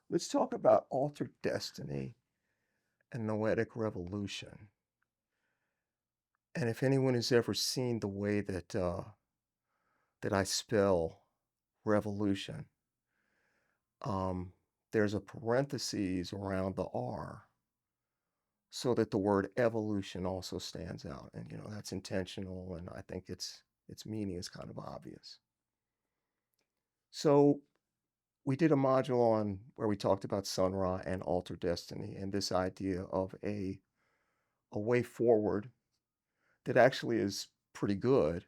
Let's talk about altered destiny and noetic revolution. And if anyone has ever seen the way that I spell revolution, um, there's a parentheses around the R so that the word evolution also stands out. And that's intentional, and I think its meaning is kind of obvious. So we did a module on where we talked about Sun Ra and altered destiny and this idea of a way forward that actually is pretty good,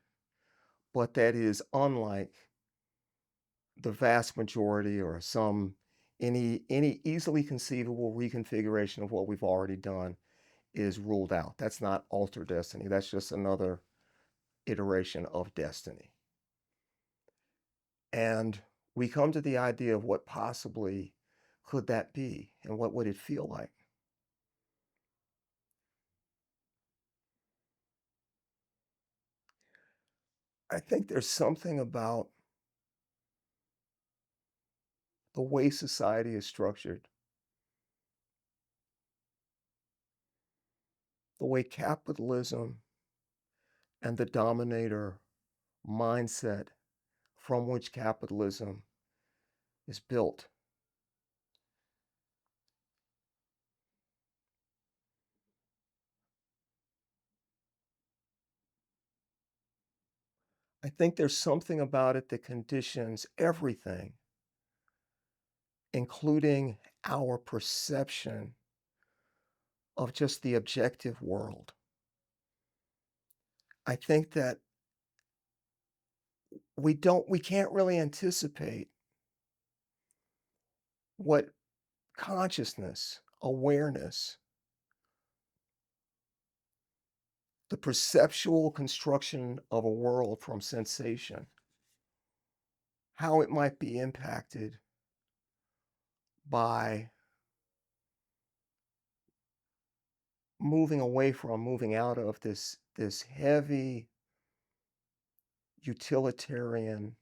but that is unlike the vast majority or any easily conceivable reconfiguration of what we've already done is ruled out. That's not altered destiny. That's just another iteration of destiny. And we come to the idea of what possibly could that be and what would it feel like? I think there's something about the way society is structured, the way capitalism and the dominator mindset from which capitalism is built. I think there's something about it that conditions everything, including our perception of just the objective world. I think that we can't really anticipate what consciousness, awareness, the perceptual construction of a world from sensation, how it might be impacted by moving out of this heavy utilitarian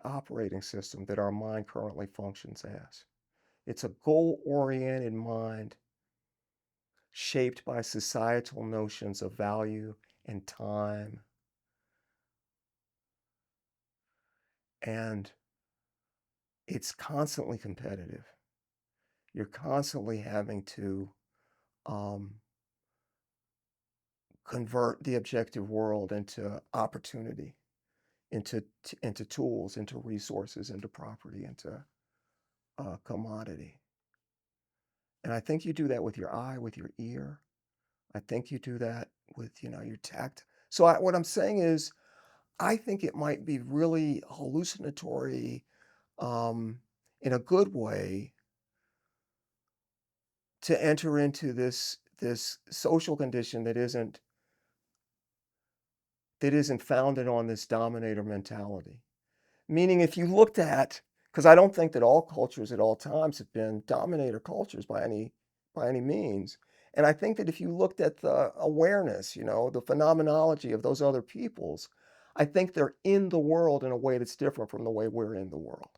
operating system that our mind currently functions as. It's a goal-oriented mind shaped by societal notions of value and time, and it's constantly competitive. You're constantly having to um, convert the objective world into opportunity, into tools, into resources, into property, into commodity. And I think you do that with your eye, with your ear. I think you do that with your tact. So what I'm saying is, I think it might be really hallucinatory, um, in a good way, to enter into this social condition that isn't founded on this dominator mentality. Meaning, if you looked at, because I don't think that all cultures at all times have been dominator cultures by any means. And I think that if you looked at the awareness, the phenomenology of those other peoples, I think they're in the world in a way that's different from the way we're in the world.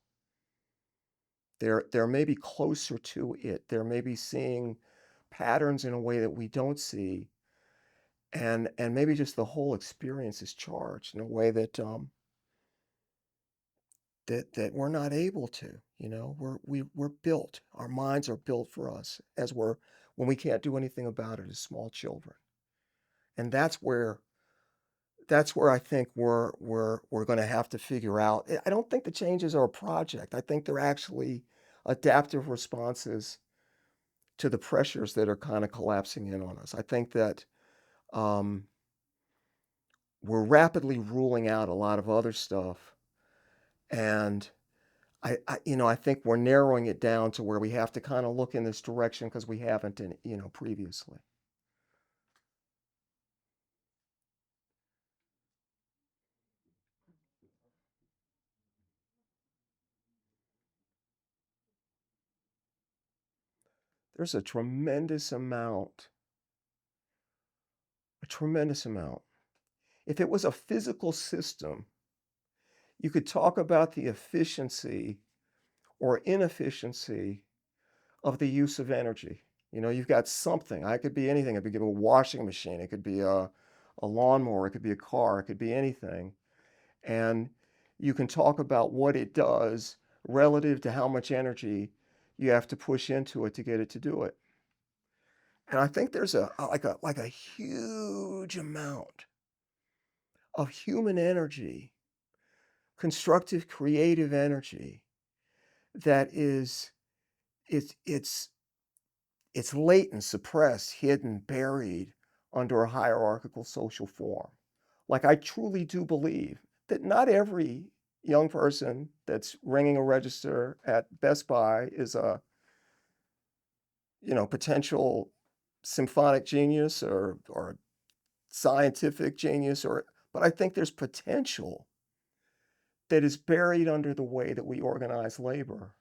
They're maybe closer to it. They're maybe seeing patterns in a way that we don't see, and maybe just the whole experience is charged in a way that we're not able to. We're built. Our minds are built for us when we can't do anything about it as small children, and that's where I think we're going to have to figure out. I don't think the changes are a project. I think they're actually adaptive responses to the pressures that are kind of collapsing in on us. I think that um, we're rapidly ruling out a lot of other stuff, and I think we're narrowing it down to where we have to kind of look in this direction because we haven't previously. There's a tremendous amount. If it was a physical system, You could talk about the efficiency or inefficiency of the use of energy. You've got something. It could be anything. It could be a washing machine. It could be a lawnmower. It could be a car. It could be anything. And you can talk about what it does relative to how much energy you have to push into it to get it to do it. And I think there's a huge amount of human energy, constructive, creative energy that is it's it's latent, suppressed, hidden, buried under a hierarchical social form. Like, I truly do believe that not every young person that's ringing a register at Best Buy is a, potential symphonic genius or scientific genius but I think there's potential that is buried under the way that we organize labor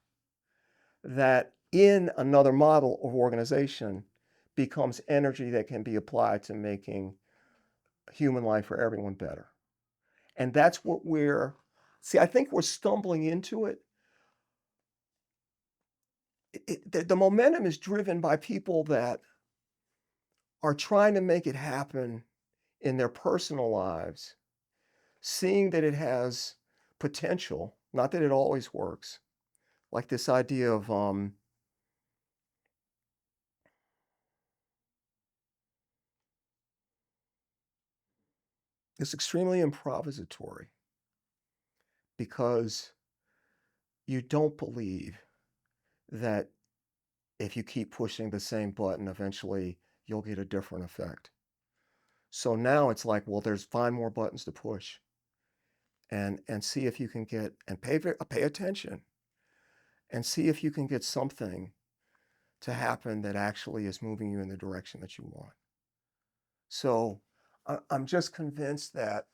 that in another model of organization becomes energy that can be applied to making human life for everyone better. And that's what I think we're stumbling into it. The momentum is driven by people that are trying to make it happen in their personal lives, seeing that it has potential, not that it always works. Like this idea of it's extremely improvisatory because you don't believe that if you keep pushing the same button, eventually you'll get a different effect. So now it's like, well, find more buttons to push and see if you can get and pay attention and see if you can get something to happen that actually is moving you in the direction that you want. So I'm just convinced that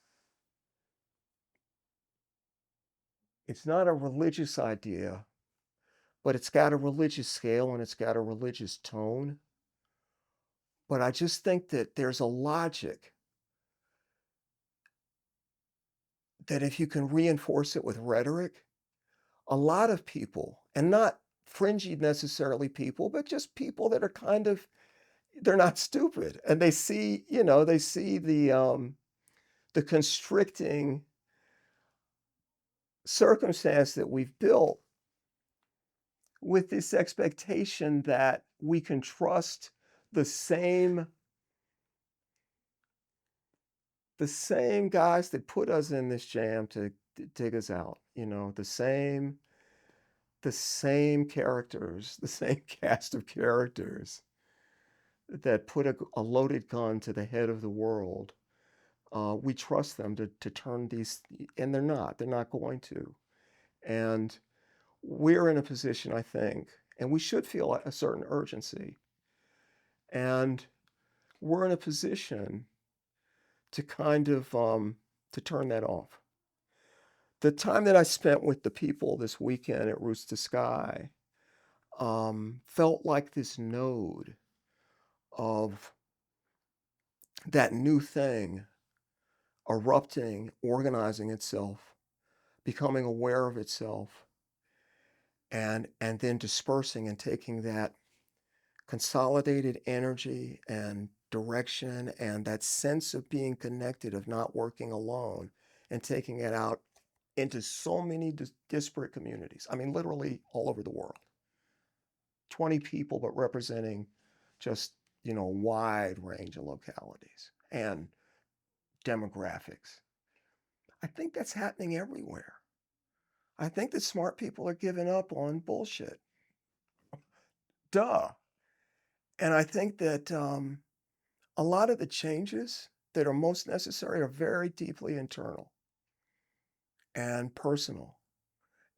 it's not a religious idea, but it's got a religious scale and it's got a religious tone. But I just think that there's a logic that if you can reinforce it with rhetoric, a lot of people, and not fringy necessarily people, but just people that are they're not stupid, and they see the constricting circumstance that we've built with this expectation that we can trust the same the same guys that put us in this jam to dig us out, the same characters, the same cast of characters that put a loaded gun to the head of the world. We trust them to turn these, and they're not going to. And we're in a position, I think, and we should feel a certain urgency. And we're in a position to kind of to turn that off. The time that I spent with the people this weekend at Roots to Sky felt like this node of that new thing erupting, organizing itself, becoming aware of itself, and then dispersing and taking that consolidated energy and direction and that sense of being connected, of not working alone, and taking it out into so many disparate communities. I mean, literally all over the world. 20 people, but representing just, a wide range of localities and demographics. I think that's happening everywhere. I think that smart people are giving up on bullshit. Duh. And I think that a lot of the changes that are most necessary are very deeply internal and personal.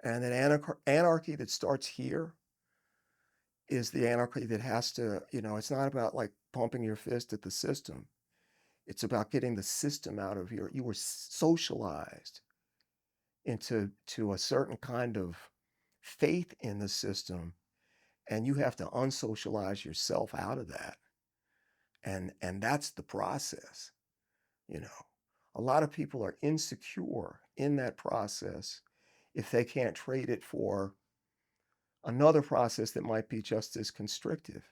And that anarchy that starts here is the anarchy that has to, it's not about like pumping your fist at the system. It's about getting the system out of you were socialized into a certain kind of faith in the system, and you have to unsocialize yourself out of that. And that's the process, you know. A lot of people are insecure in that process if they can't trade it for another process that might be just as constrictive.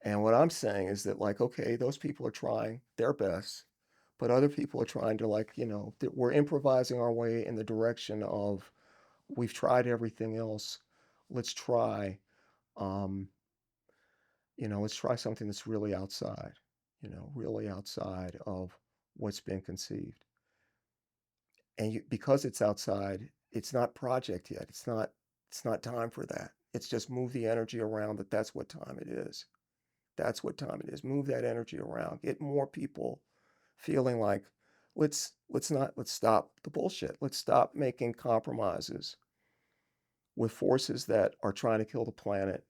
And what I'm saying is that, like, okay, those people are trying their best, but other people are trying to, like, that we're improvising our way in the direction of we've tried everything else. Let's try, um, let's try something that's really outside of what's been conceived. And because it's outside, it's not project yet. It's not time for that. It's just move the energy around that that's what time it is. That's what time it is. Move that energy around. Get more people feeling like let's stop the bullshit. Let's stop making compromises with forces that are trying to kill the planet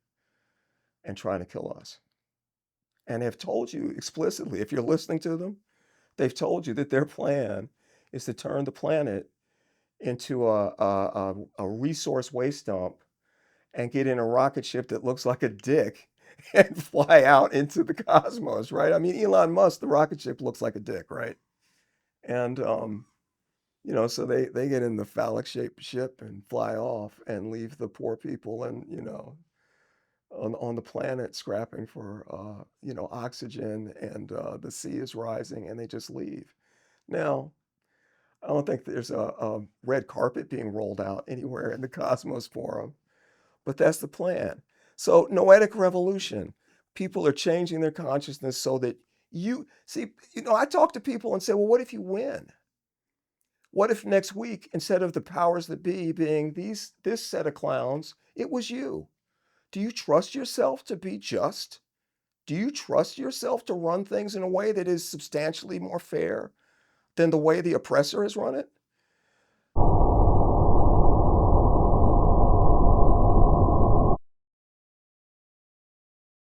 and trying to kill us. And they've told you explicitly, if you're listening to them, they've told you that their plan is to turn the planet into a resource waste dump and get in a rocket ship that looks like a dick and fly out into the cosmos, right? I mean, Elon Musk, the rocket ship looks like a dick, right? And so they get in the phallic shaped ship and fly off and leave the poor people and on the planet scrapping for oxygen, and the sea is rising and they just leave. Now, I don't think there's a red carpet being rolled out anywhere in the cosmos for them, but that's the plan. So, noetic revolution. People are changing their consciousness so that you see, I talk to people and say, well, what if you win? What if next week, instead of the powers that be being this set of clowns, it was you? Do you trust yourself to be just? Do you trust yourself to run things in a way that is substantially more fair than the way the oppressor has run it?